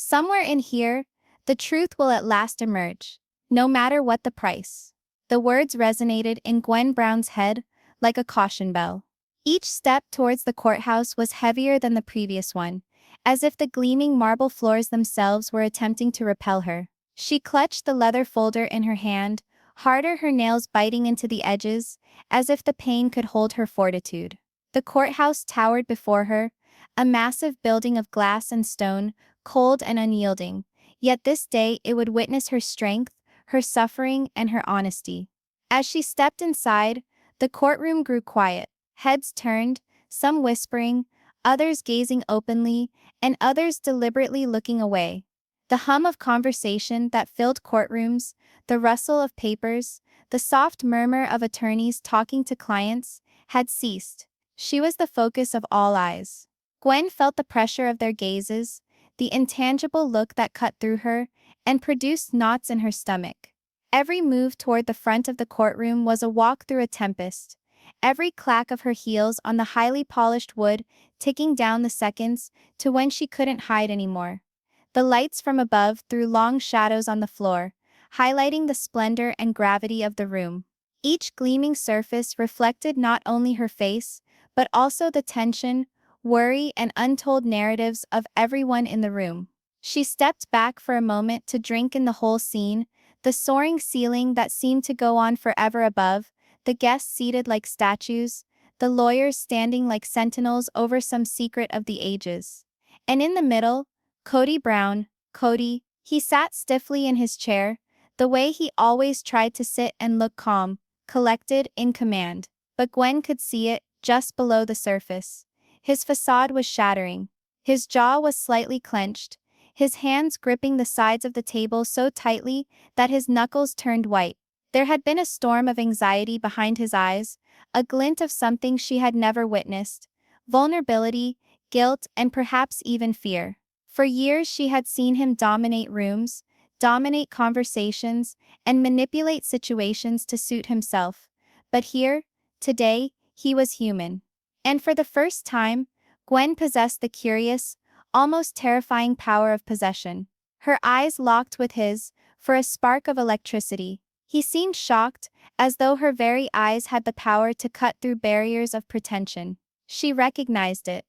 Somewhere in here, the truth will at last emerge, no matter what the price. The words resonated in Gwen Brown's head like a caution bell. Each step towards the courthouse was heavier than the previous one, as if the gleaming marble floors themselves were attempting to repel her. She clutched the leather folder in her hand, harder, her nails biting into the edges, as if the pain could hold her fortitude. The courthouse towered before her, a massive building of glass and stone, cold and unyielding, yet this day it would witness her strength, her suffering, and her honesty. As she stepped inside, the courtroom grew quiet, heads turned, some whispering, others gazing openly, and others deliberately looking away. The hum of conversation that filled courtrooms, the rustle of papers, the soft murmur of attorneys talking to clients, had ceased. She was the focus of all eyes. Gwen felt the pressure of their gazes, the intangible look that cut through her and produced knots in her stomach. Every move toward the front of the courtroom was a walk through a tempest, every clack of her heels on the highly polished wood ticking down the seconds to when she couldn't hide anymore. The lights from above threw long shadows on the floor, highlighting the splendor and gravity of the room. Each gleaming surface reflected not only her face, but also the tension, worry, and untold narratives of everyone in the room. She stepped back for a moment to drink in the whole scene, the soaring ceiling that seemed to go on forever above, the guests seated like statues, the lawyers standing like sentinels over some secret of the ages. And in the middle, Kody Brown, Kody, he sat stiffly in his chair, the way he always tried to sit and look calm, collected, in command. But Gwen could see it, just below the surface. His facade was shattering. His jaw was slightly clenched, his hands gripping the sides of the table so tightly that his knuckles turned white. There had been a storm of anxiety behind his eyes, a glint of something she had never witnessed: vulnerability, guilt, and perhaps even fear. For years she had seen him dominate rooms, dominate conversations, and manipulate situations to suit himself. But here, today, he was human. And for the first time, Gwen possessed the curious, almost terrifying power of possession. Her eyes locked with his, for a spark of electricity. He seemed shocked, as though her very eyes had the power to cut through barriers of pretension. She recognized it.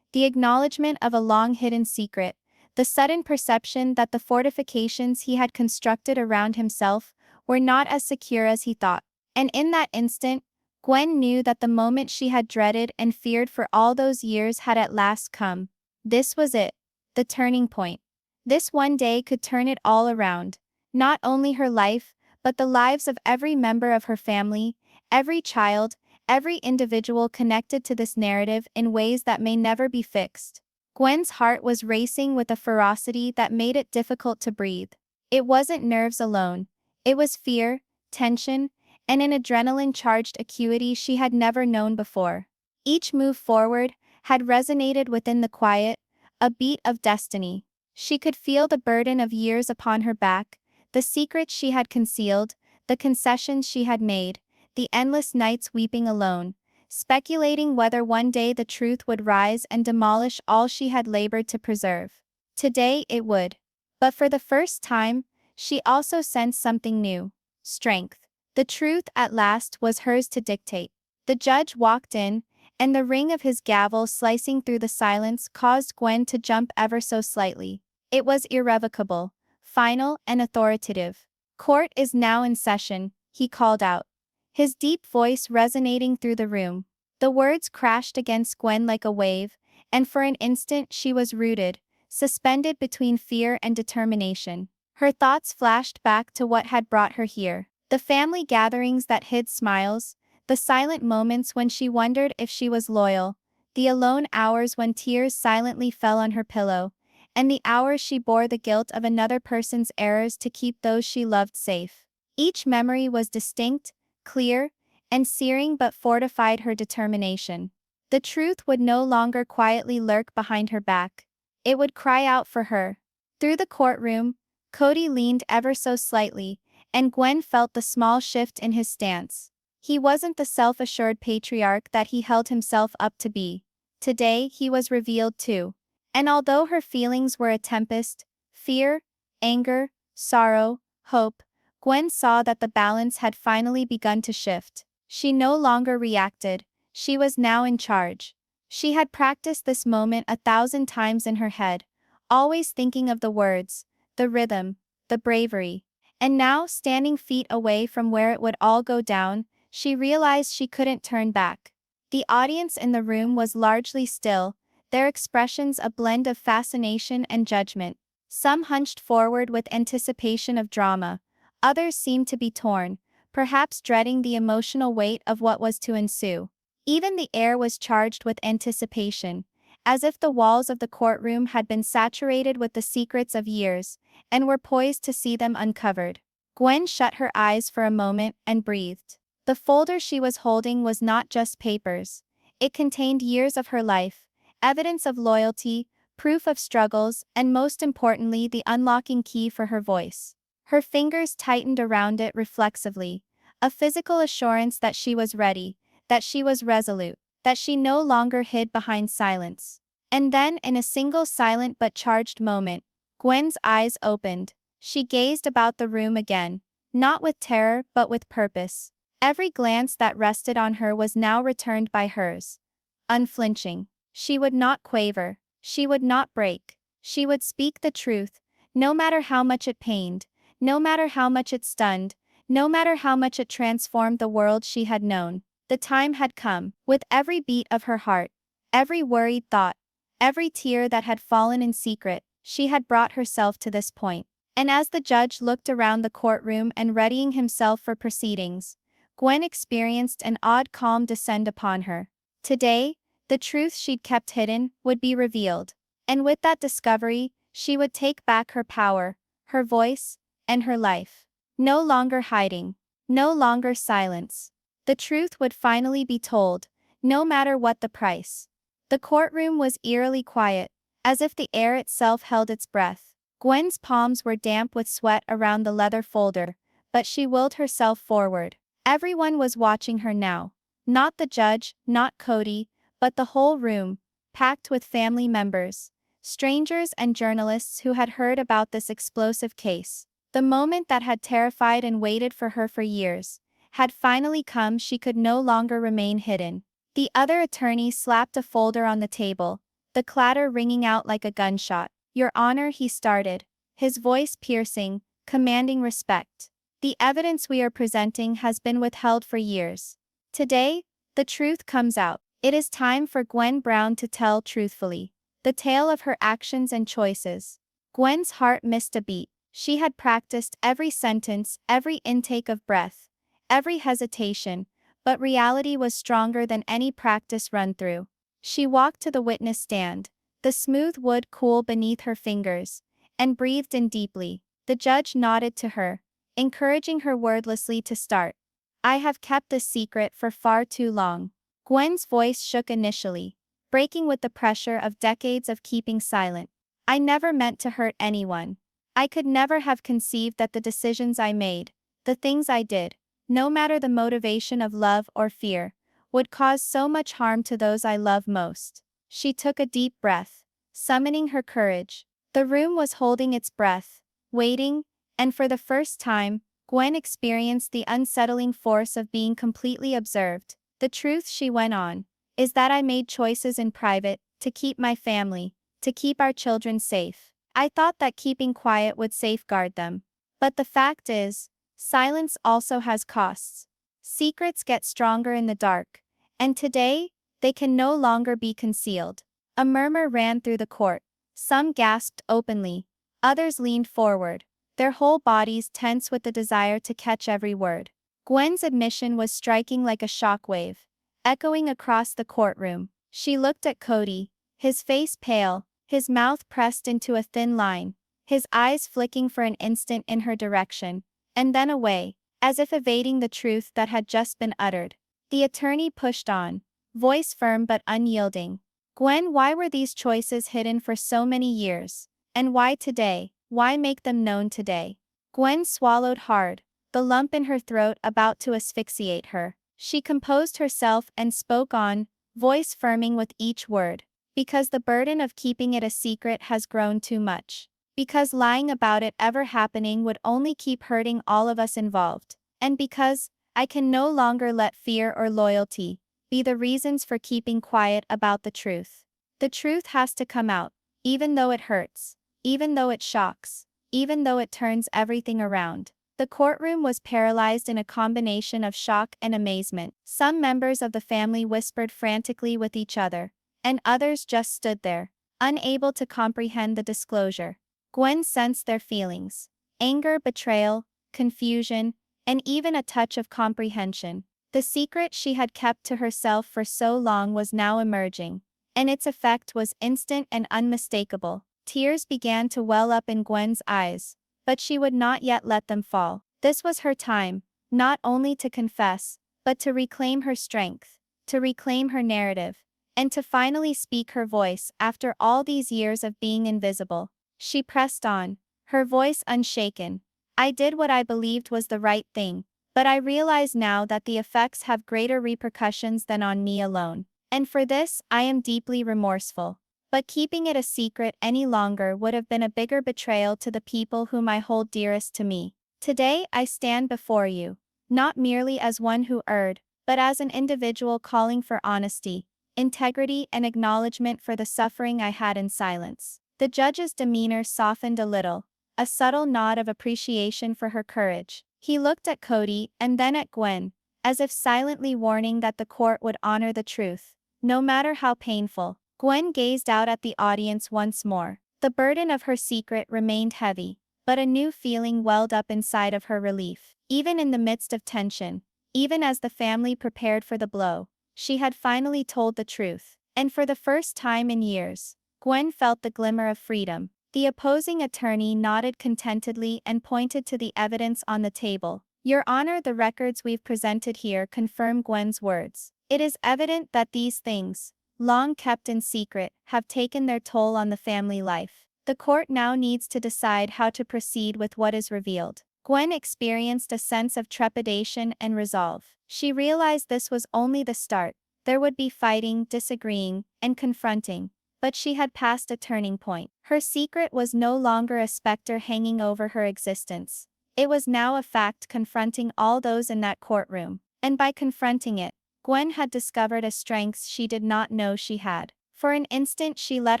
The acknowledgement of a long-hidden secret, the sudden perception that the fortifications he had constructed around himself were not as secure as he thought. And in that instant, Gwen knew that the moment she had dreaded and feared for all those years had at last come. This was it, the turning point. This one day could turn it all around. Not only her life, but the lives of every member of her family, every child, every individual connected to this narrative in ways that may never be fixed. Gwen's heart was racing with a ferocity that made it difficult to breathe. It wasn't nerves alone. It was fear, tension, and an adrenaline-charged acuity she had never known before. Each move forward had resonated within the quiet, a beat of destiny. She could feel the burden of years upon her back, the secrets she had concealed, the concessions she had made, the endless nights weeping alone, speculating whether one day the truth would rise and demolish all she had labored to preserve. Today it would. But for the first time, she also sensed something new: strength. The truth at last was hers to dictate. The judge walked in, and the ring of his gavel slicing through the silence caused Gwen to jump ever so slightly. It was irrevocable, final, and authoritative. "Court is now in session," he called out, his deep voice resonating through the room. The words crashed against Gwen like a wave, and for an instant she was rooted, suspended between fear and determination. Her thoughts flashed back to what had brought her here. The family gatherings that hid smiles, the silent moments when she wondered if she was loyal, the alone hours when tears silently fell on her pillow, and the hours she bore the guilt of another person's errors to keep those she loved safe. Each memory was distinct, clear, and searing, but fortified her determination. The truth would no longer quietly lurk behind her back. It would cry out for her. Through the courtroom, Kody leaned ever so slightly, and Gwen felt the small shift in his stance. He wasn't the self-assured patriarch that he held himself up to be. Today he was revealed too. And although her feelings were a tempest, Fear, anger, sorrow, hope. Gwen saw that the balance had finally begun to shift. She no longer reacted, she was now in charge. She had practiced this moment 1,000 times in her head, always thinking of the words, the rhythm, the bravery. And now, standing feet away from where it would all go down, she realized she couldn't turn back. The audience in the room was largely still, their expressions a blend of fascination and judgment. Some hunched forward with anticipation of drama, others seemed to be torn, perhaps dreading the emotional weight of what was to ensue. Even the air was charged with anticipation, as if the walls of the courtroom had been saturated with the secrets of years, and were poised to see them uncovered. Gwen shut her eyes for a moment and breathed. The folder she was holding was not just papers. It contained years of her life, evidence of loyalty, proof of struggles, and most importantly the unlocking key for her voice. Her fingers tightened around it reflexively, a physical assurance that she was ready, that she was resolute, that she no longer hid behind silence. And then, in a single silent but charged moment, Gwen's eyes opened. She gazed about the room again, not with terror but with purpose. Every glance that rested on her was now returned by hers. Unflinching. She would not quaver. She would not break. She would speak the truth, no matter how much it pained, no matter how much it stunned, no matter how much it transformed the world she had known. The time had come. With every beat of her heart, every worried thought, every tear that had fallen in secret, she had brought herself to this point. And as the judge looked around the courtroom and readying himself for proceedings, Gwen experienced an odd calm descend upon her. Today, the truth she'd kept hidden would be revealed. And with that discovery, she would take back her power, her voice, and her life. No longer hiding. No longer silence. The truth would finally be told, no matter what the price. The courtroom was eerily quiet, as if the air itself held its breath. Gwen's palms were damp with sweat around the leather folder, but she willed herself forward. Everyone was watching her now. Not the judge, not Kody, but the whole room, packed with family members, strangers and journalists who had heard about this explosive case. The moment that had terrified and waited for her for years had finally come. She could no longer remain hidden. The other attorney slapped a folder on the table, the clatter ringing out like a gunshot. "Your Honor," he started, his voice piercing, commanding respect. "The evidence we are presenting has been withheld for years. Today, the truth comes out. It is time for Gwen Brown to tell truthfully the tale of her actions and choices." Gwen's heart missed a beat. She had practiced every sentence, every intake of breath, every hesitation, but reality was stronger than any practice run-through. She walked to the witness stand, the smooth wood cool beneath her fingers, and breathed in deeply. The judge nodded to her, encouraging her wordlessly to start. "I have kept this secret for far too long." Gwen's voice shook initially, breaking with the pressure of decades of keeping silent. "I never meant to hurt anyone. I could never have conceived that the decisions I made, the things I did, no matter the motivation of love or fear, would cause so much harm to those I love most." She took a deep breath, summoning her courage. The room was holding its breath, waiting, and for the first time, Gwen experienced the unsettling force of being completely observed. "The truth," she went on, "is that I made choices in private, to keep my family, to keep our children safe. I thought that keeping quiet would safeguard them. But the fact is, silence also has costs. Secrets get stronger in the dark, and today, they can no longer be concealed." A murmur ran through the court. Some gasped openly, others leaned forward, their whole bodies tense with the desire to catch every word. Gwen's admission was striking like a shockwave, echoing across the courtroom. She looked at Kody, his face pale, his mouth pressed into a thin line, his eyes flicking for an instant in her direction, and then away, as if evading the truth that had just been uttered. The attorney pushed on, voice firm but unyielding. "Gwen, why were these choices hidden for so many years? And why today? Why make them known today?" Gwen swallowed hard, the lump in her throat about to asphyxiate her. She composed herself and spoke on, voice firming with each word. "Because the burden of keeping it a secret has grown too much. Because lying about it ever happening would only keep hurting all of us involved. And because I can no longer let fear or loyalty be the reasons for keeping quiet about the truth. The truth has to come out, even though it hurts, even though it shocks, even though it turns everything around. The courtroom was paralyzed in a combination of shock and amazement. Some members of the family whispered frantically with each other, and others just stood there, unable to comprehend the disclosure. Gwen sensed their feelings: anger, betrayal, confusion, and even a touch of comprehension. The secret she had kept to herself for so long was now emerging, and its effect was instant and unmistakable. Tears began to well up in Gwen's eyes, but she would not yet let them fall. This was her time, not only to confess, but to reclaim her strength, to reclaim her narrative, and to finally speak her voice after all these years of being invisible. She pressed on, her voice unshaken. I did what I believed was the right thing, but I realize now that the effects have greater repercussions than on me alone. And for this, I am deeply remorseful. But keeping it a secret any longer would have been a bigger betrayal to the people whom I hold dearest to me. Today I stand before you, not merely as one who erred, but as an individual calling for honesty, integrity, and acknowledgement for the suffering I had in silence. The judge's demeanor softened a little, a subtle nod of appreciation for her courage. He looked at Kody and then at Gwen, as if silently warning that the court would honor the truth, no matter how painful. Gwen gazed out at the audience once more. The burden of her secret remained heavy, but a new feeling welled up inside of her: relief. Even in the midst of tension, even as the family prepared for the blow, she had finally told the truth. And for the first time in years, Gwen felt the glimmer of freedom. The opposing attorney nodded contentedly and pointed to the evidence on the table. Your Honor, the records we've presented here confirm Gwen's words. It is evident that these things, long kept in secret, have taken their toll on the family life. The court now needs to decide how to proceed with what is revealed. Gwen experienced a sense of trepidation and resolve. She realized this was only the start. There would be fighting, disagreeing, and confronting. But she had passed a turning point. Her secret was no longer a specter hanging over her existence. It was now a fact confronting all those in that courtroom. And by confronting it, Gwen had discovered a strength she did not know she had. For an instant she let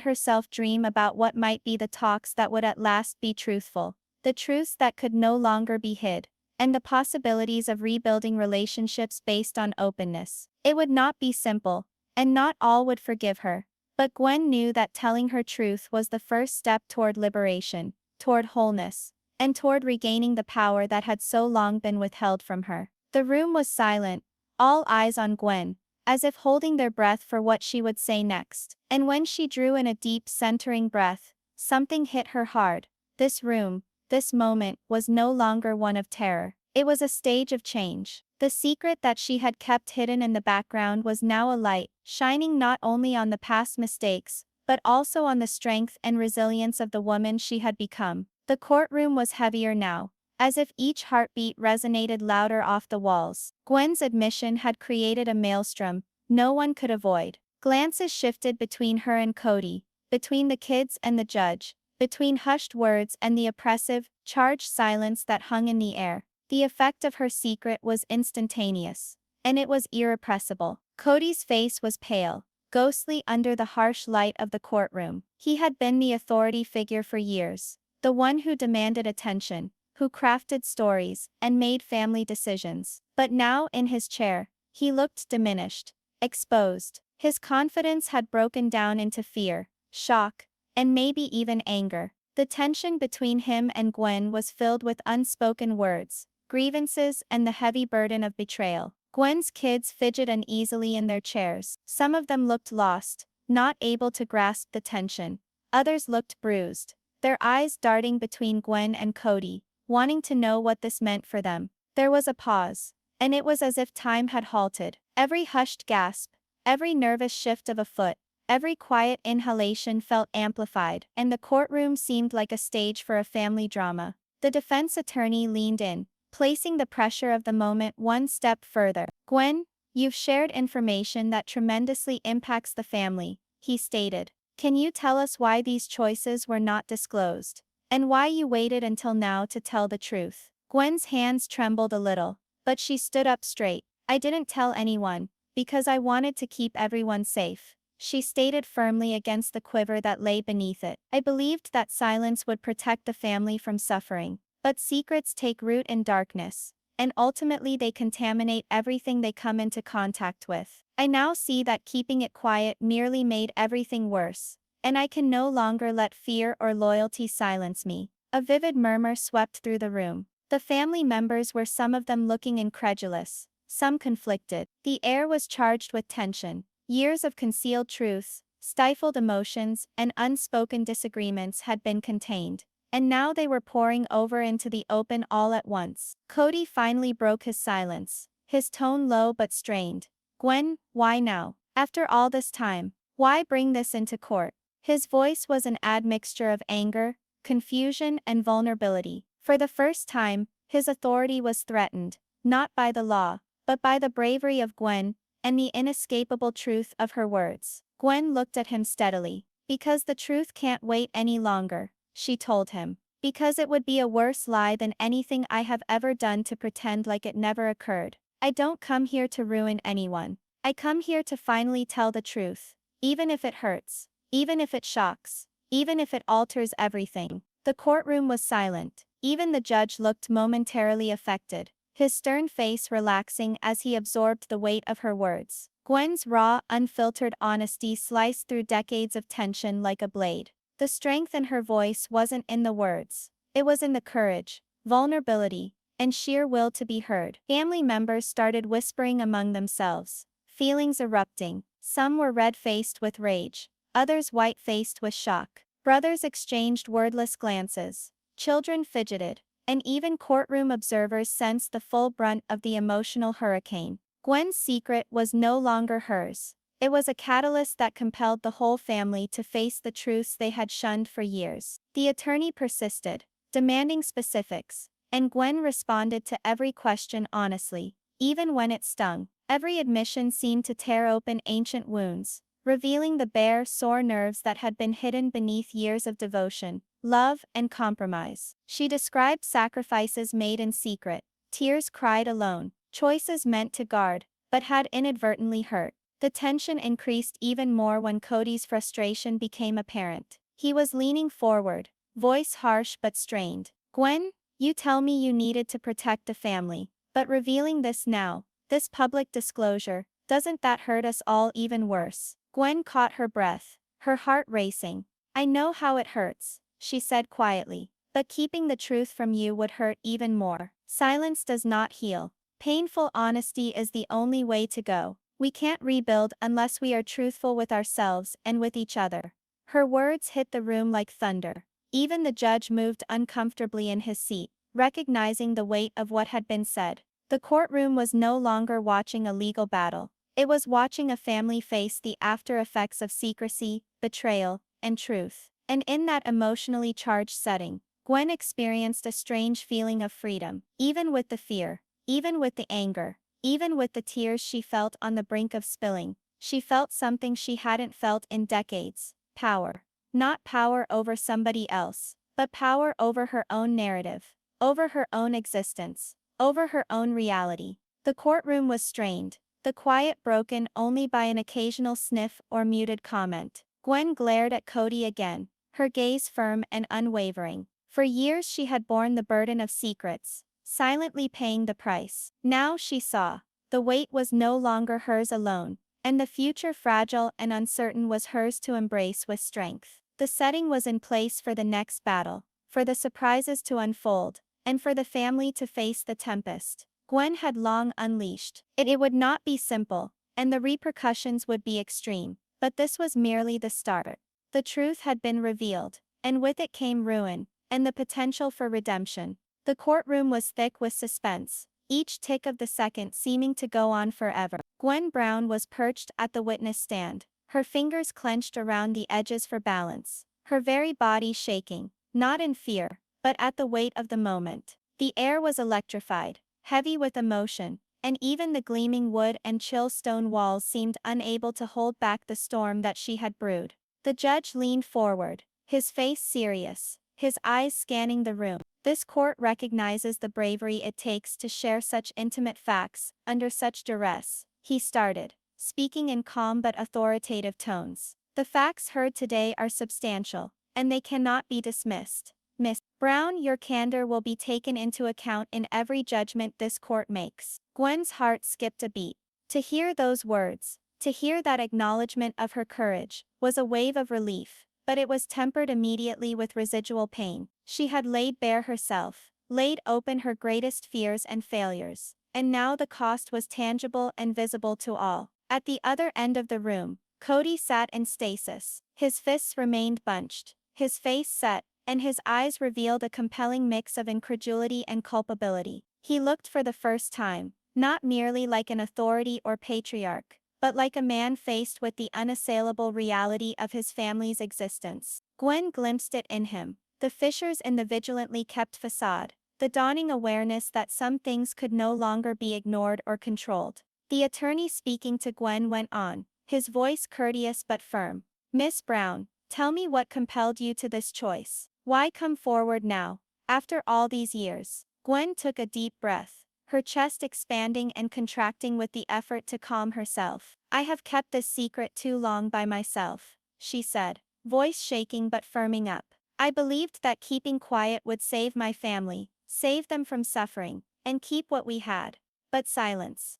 herself dream about what might be the talks that would at last be truthful, the truths that could no longer be hid, and the possibilities of rebuilding relationships based on openness. It would not be simple, and not all would forgive her. But Gwen knew that telling her truth was the first step toward liberation, toward wholeness, and toward regaining the power that had so long been withheld from her. The room was silent, all eyes on Gwen, as if holding their breath for what she would say next. And when she drew in a deep, centering breath, something hit her hard. This room, this moment, was no longer one of terror. It was a stage of change. The secret that she had kept hidden in the background was now a light, shining not only on the past mistakes, but also on the strength and resilience of the woman she had become. The courtroom was heavier now, as if each heartbeat resonated louder off the walls. Gwen's admission had created a maelstrom no one could avoid. Glances shifted between her and Kody, between the kids and the judge, between hushed words and the oppressive, charged silence that hung in the air. The effect of her secret was instantaneous, and it was irrepressible. Kody's face was pale, ghostly under the harsh light of the courtroom. He had been the authority figure for years, the one who demanded attention, who crafted stories, and made family decisions. But now, in his chair, he looked diminished, exposed. His confidence had broken down into fear, shock, and maybe even anger. The tension between him and Gwen was filled with unspoken words, grievances, and the heavy burden of betrayal. Gwen's kids fidgeted uneasily in their chairs. Some of them looked lost, not able to grasp the tension. Others looked bruised, their eyes darting between Gwen and Kody, wanting to know what this meant for them. There was a pause, and it was as if time had halted. Every hushed gasp, every nervous shift of a foot, every quiet inhalation felt amplified, and the courtroom seemed like a stage for a family drama. The defense attorney leaned in, placing the pressure of the moment one step further. Gwen, you've shared information that tremendously impacts the family, he stated. Can you tell us why these choices were not disclosed? And why you waited until now to tell the truth. Gwen's hands trembled a little, but she stood up straight. I didn't tell anyone, because I wanted to keep everyone safe, she stated firmly against the quiver that lay beneath it. I believed that silence would protect the family from suffering. But secrets take root in darkness, and ultimately they contaminate everything they come into contact with. I now see that keeping it quiet merely made everything worse, and I can no longer let fear or loyalty silence me. A vivid murmur swept through the room. The family members were, some of them looking incredulous, some conflicted. The air was charged with tension. Years of concealed truths, stifled emotions, and unspoken disagreements had been contained, and now they were pouring over into the open all at once. Kody finally broke his silence, his tone low but strained. Gwen, why now? After all this time, why bring this into court? His voice was an admixture of anger, confusion, and vulnerability. For the first time, his authority was threatened, not by the law, but by the bravery of Gwen, and the inescapable truth of her words. Gwen looked at him steadily. Because the truth can't wait any longer, she told him. Because it would be a worse lie than anything I have ever done to pretend like it never occurred. I don't come here to ruin anyone. I come here to finally tell the truth. Even if it hurts. Even if it shocks. Even if it alters everything. The courtroom was silent. Even the judge looked momentarily affected, his stern face relaxing as he absorbed the weight of her words. Gwen's raw, unfiltered honesty sliced through decades of tension like a blade. The strength in her voice wasn't in the words. It was in the courage, vulnerability, and sheer will to be heard. Family members started whispering among themselves, feelings erupting. Some were red-faced with rage, others white-faced with shock. Brothers exchanged wordless glances. Children fidgeted, and even courtroom observers sensed the full brunt of the emotional hurricane. Gwen's secret was no longer hers. It was a catalyst that compelled the whole family to face the truths they had shunned for years. The attorney persisted, demanding specifics, and Gwen responded to every question honestly, even when it stung. Every admission seemed to tear open ancient wounds, revealing the bare, sore nerves that had been hidden beneath years of devotion, love, and compromise. She described sacrifices made in secret, tears cried alone, choices meant to guard, but had inadvertently hurt. The tension increased even more when Kody's frustration became apparent. He was leaning forward, voice harsh but strained. Gwen, you tell me you needed to protect the family, but revealing this now, this public disclosure, doesn't that hurt us all even worse? Gwen caught her breath, her heart racing. I know how it hurts, she said quietly, but keeping the truth from you would hurt even more. Silence does not heal. Painful honesty is the only way to go. We can't rebuild unless we are truthful with ourselves and with each other. Her words hit the room like thunder. Even the judge moved uncomfortably in his seat, recognizing the weight of what had been said. The courtroom was no longer watching a legal battle. It was watching a family face the after effects of secrecy, betrayal, and truth. And in that emotionally charged setting, Gwen experienced a strange feeling of freedom. Even with the fear, even with the anger, even with the tears she felt on the brink of spilling, she felt something she hadn't felt in decades. Power. Not power over somebody else, but power over her own narrative, over her own existence, over her own reality. The courtroom was strained, the quiet broken only by an occasional sniff or muted comment. Gwen glared at Kody again, her gaze firm and unwavering. For years she had borne the burden of secrets, silently paying the price. Now she saw. The weight was no longer hers alone, and the future fragile and uncertain was hers to embrace with strength. The setting was in place for the next battle, for the surprises to unfold, and for the family to face the tempest Gwen had long unleashed. It would not be simple, and the repercussions would be extreme, but this was merely the start. The truth had been revealed, and with it came ruin, and the potential for redemption. The courtroom was thick with suspense, each tick of the second seeming to go on forever. Gwen Brown was perched at the witness stand, her fingers clenched around the edges for balance, her very body shaking, not in fear, but at the weight of the moment. The air was electrified, heavy with emotion, and even the gleaming wood and chill stone walls seemed unable to hold back the storm that she had brewed. The judge leaned forward, his face serious, his eyes scanning the room. This court recognizes the bravery it takes to share such intimate facts under such duress, he started, speaking in calm but authoritative tones. The facts heard today are substantial, and they cannot be dismissed. Miss Brown, your candor will be taken into account in every judgment this court makes. Gwen's heart skipped a beat. To hear those words, to hear that acknowledgement of her courage, was a wave of relief, but it was tempered immediately with residual pain. She had laid bare herself, laid open her greatest fears and failures, and now the cost was tangible and visible to all. At the other end of the room, Kody sat in stasis. His fists remained bunched, his face set, and his eyes revealed a compelling mix of incredulity and culpability. He looked for the first time, not merely like an authority or patriarch, but like a man faced with the unassailable reality of his family's existence. Gwen glimpsed it in him, the fissures in the vigilantly kept facade, the dawning awareness that some things could no longer be ignored or controlled. The attorney speaking to Gwen went on, his voice courteous but firm. Miss Brown, tell me what compelled you to this choice. Why come forward now, after all these years? Gwen took a deep breath, her chest expanding and contracting with the effort to calm herself. I have kept this secret too long by myself, she said, voice shaking but firming up. I believed that keeping quiet would save my family, save them from suffering, and keep what we had. But silence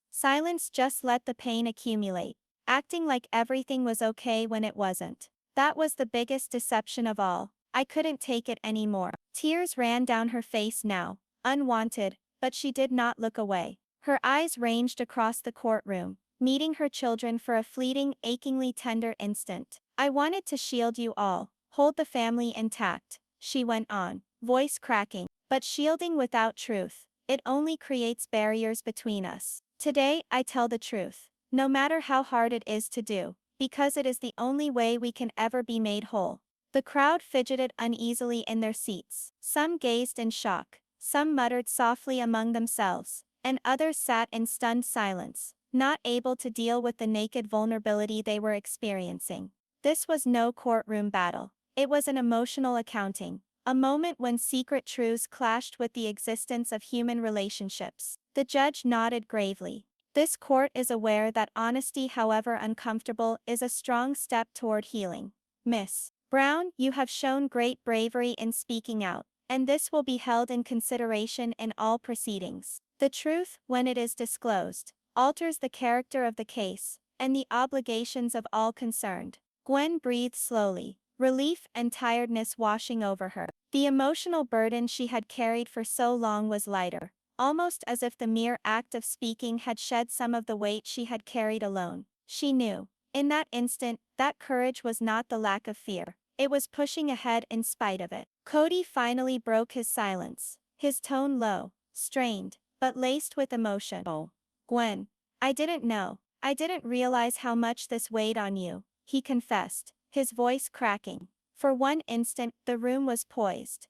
just let the pain accumulate, acting like everything was okay when it wasn't. That was the biggest deception of all. I couldn't take it anymore. Tears ran down her face now, unwanted, but she did not look away. Her eyes ranged across the courtroom, meeting her children for a fleeting, achingly tender instant. I wanted to shield you all, hold the family intact, she went on, voice cracking. But shielding without truth, it only creates barriers between us. Today, I tell the truth, no matter how hard it is to do, because it is the only way we can ever be made whole. The crowd fidgeted uneasily in their seats. Some gazed in shock, some muttered softly among themselves, and others sat in stunned silence, not able to deal with the naked vulnerability they were experiencing. This was no courtroom battle. It was an emotional accounting, a moment when secret truths clashed with the existence of human relationships. The judge nodded gravely. This court is aware that honesty, however uncomfortable, is a strong step toward healing. Miss Brown, you have shown great bravery in speaking out, and this will be held in consideration in all proceedings. The truth, when it is disclosed, alters the character of the case, and the obligations of all concerned. Gwen breathed slowly, relief and tiredness washing over her. The emotional burden she had carried for so long was lighter, almost as if the mere act of speaking had shed some of the weight she had carried alone. She knew, in that instant, that courage was not the lack of fear. It was pushing ahead in spite of it. Kody finally broke his silence, his tone low, strained, but laced with emotion. Oh, Gwen, I didn't know. I didn't realize how much this weighed on you, he confessed, his voice cracking. For one instant, the room was poised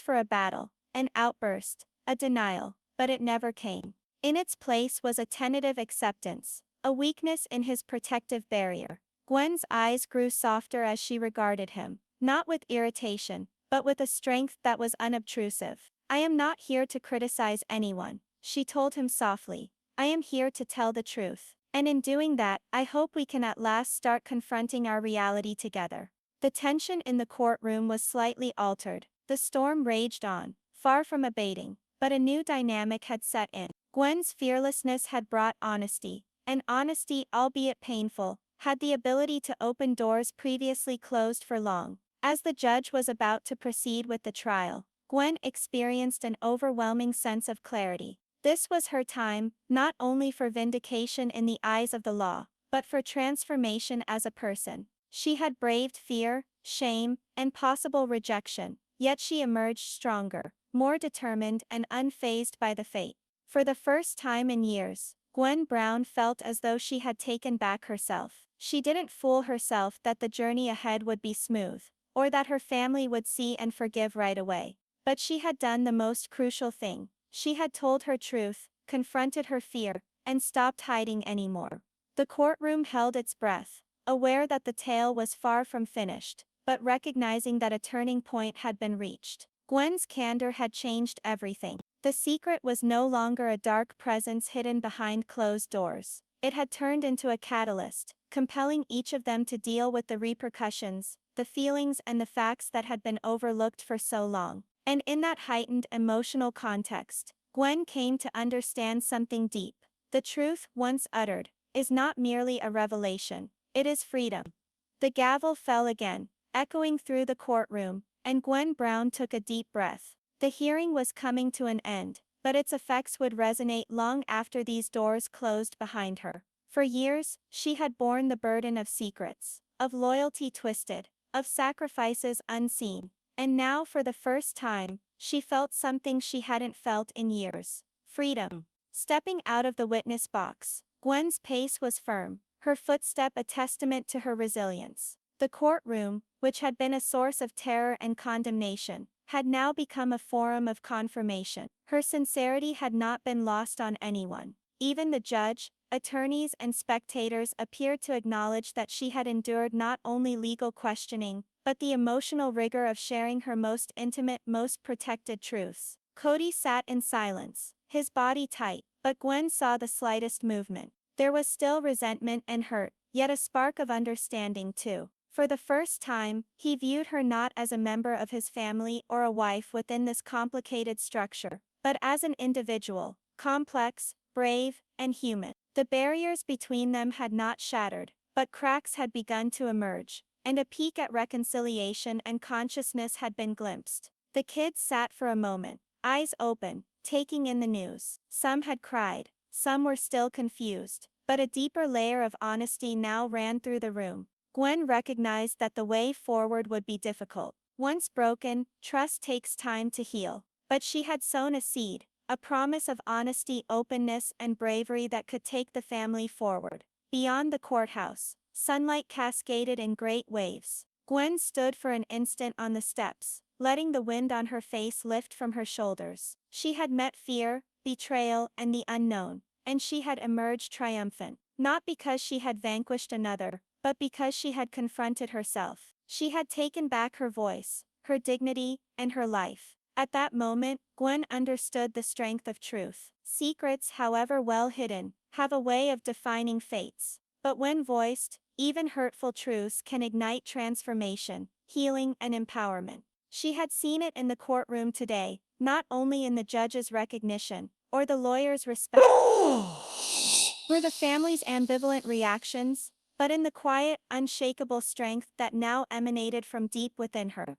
for a battle, an outburst, a denial, but it never came. In its place was a tentative acceptance, a weakness in his protective barrier. Gwen's eyes grew softer as she regarded him, not with irritation, but with a strength that was unobtrusive. I am not here to criticize anyone, she told him softly. I am here to tell the truth. And in doing that, I hope we can at last start confronting our reality together. The tension in the courtroom was slightly altered. The storm raged on, far from abating, but a new dynamic had set in. Gwen's fearlessness had brought honesty, and honesty, albeit painful, had the ability to open doors previously closed for long. As the judge was about to proceed with the trial, Gwen experienced an overwhelming sense of clarity. This was her time, not only for vindication in the eyes of the law, but for transformation as a person. She had braved fear, shame, and possible rejection, yet she emerged stronger, more determined and unfazed by the fate. For the first time in years, Gwen Brown felt as though she had taken back herself. She didn't fool herself that the journey ahead would be smooth, or that her family would see and forgive right away. But she had done the most crucial thing. She had told her truth, confronted her fear, and stopped hiding anymore. The courtroom held its breath, aware that the tale was far from finished, but recognizing that a turning point had been reached. Gwen's candor had changed everything. The secret was no longer a dark presence hidden behind closed doors. It had turned into a catalyst, compelling each of them to deal with the repercussions, the feelings and the facts that had been overlooked for so long. And in that heightened emotional context, Gwen came to understand something deep. The truth, once uttered, is not merely a revelation, it is freedom. The gavel fell again, echoing through the courtroom, and Gwen Brown took a deep breath. The hearing was coming to an end, but its effects would resonate long after these doors closed behind her. For years, she had borne the burden of secrets, of loyalty twisted, of sacrifices unseen, and now for the first time, she felt something she hadn't felt in years: freedom. Stepping out of the witness box, Gwen's pace was firm, her footstep a testament to her resilience. The courtroom, which had been a source of terror and condemnation, had now become a forum of confirmation. Her sincerity had not been lost on anyone. Even the judge, attorneys and spectators appeared to acknowledge that she had endured not only legal questioning, but the emotional rigor of sharing her most intimate, most protected truths. Kody sat in silence, his body tight, but Gwen saw the slightest movement. There was still resentment and hurt, yet a spark of understanding too. For the first time, he viewed her not as a member of his family or a wife within this complicated structure, but as an individual, complex, brave, and human. The barriers between them had not shattered, but cracks had begun to emerge, and a peek at reconciliation and consciousness had been glimpsed. The kids sat for a moment, eyes open, taking in the news. Some had cried, some were still confused, but a deeper layer of honesty now ran through the room. Gwen recognized that the way forward would be difficult. Once broken, trust takes time to heal. But she had sown a seed, a promise of honesty, openness, and bravery that could take the family forward. Beyond the courthouse, sunlight cascaded in great waves. Gwen stood for an instant on the steps, letting the wind on her face lift from her shoulders. She had met fear, betrayal, and the unknown, and she had emerged triumphant. Not because she had vanquished another, but because she had confronted herself. She had taken back her voice, her dignity, and her life. At that moment, Gwen understood the strength of truth. Secrets, however well hidden, have a way of defining fates. But when voiced, even hurtful truths can ignite transformation, healing, and empowerment. She had seen it in the courtroom today, not only in the judge's recognition, or the lawyer's respect, or the family's ambivalent reactions, but in the quiet, unshakable strength that now emanated from deep within her.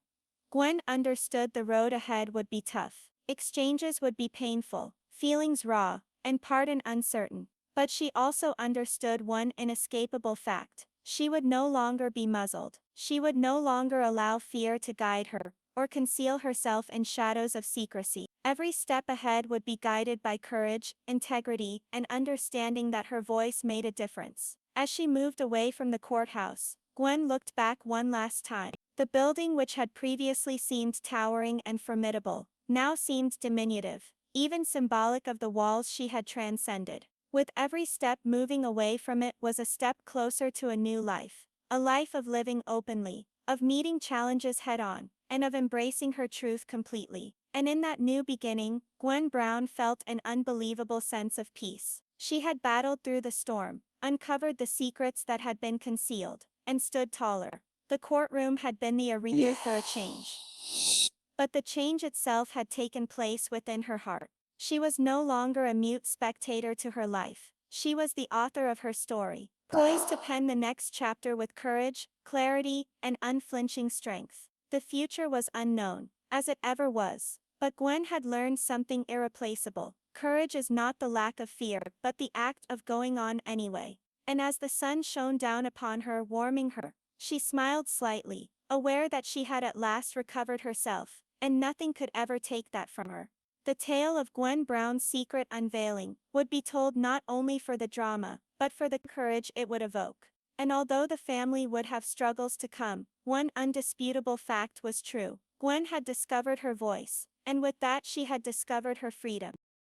Gwen understood the road ahead would be tough. Exchanges would be painful, feelings raw, and pardon uncertain. But she also understood one inescapable fact: she would no longer be muzzled. She would no longer allow fear to guide her, or conceal herself in shadows of secrecy. Every step ahead would be guided by courage, integrity, and understanding that her voice made a difference. As she moved away from the courthouse, Gwen looked back one last time. The building, which had previously seemed towering and formidable, now seemed diminutive, even symbolic of the walls she had transcended. With every step moving away from it was a step closer to a new life. A life of living openly, of meeting challenges head-on, and of embracing her truth completely. And in that new beginning, Gwen Brown felt an unbelievable sense of peace. She had battled through the storm, uncovered the secrets that had been concealed, and stood taller. The courtroom had been the arena for a change. But the change itself had taken place within her heart. She was no longer a mute spectator to her life. She was the author of her story, poised to pen the next chapter with courage, clarity, and unflinching strength. The future was unknown, as it ever was, but Gwen had learned something irreplaceable. Courage is not the lack of fear, but the act of going on anyway. And as the sun shone down upon her, warming her, she smiled slightly, aware that she had at last recovered herself, and nothing could ever take that from her. The tale of Gwen Brown's secret unveiling would be told not only for the drama, but for the courage it would evoke. And although the family would have struggles to come, one undisputable fact was true: Gwen had discovered her voice, and with that she had discovered her freedom.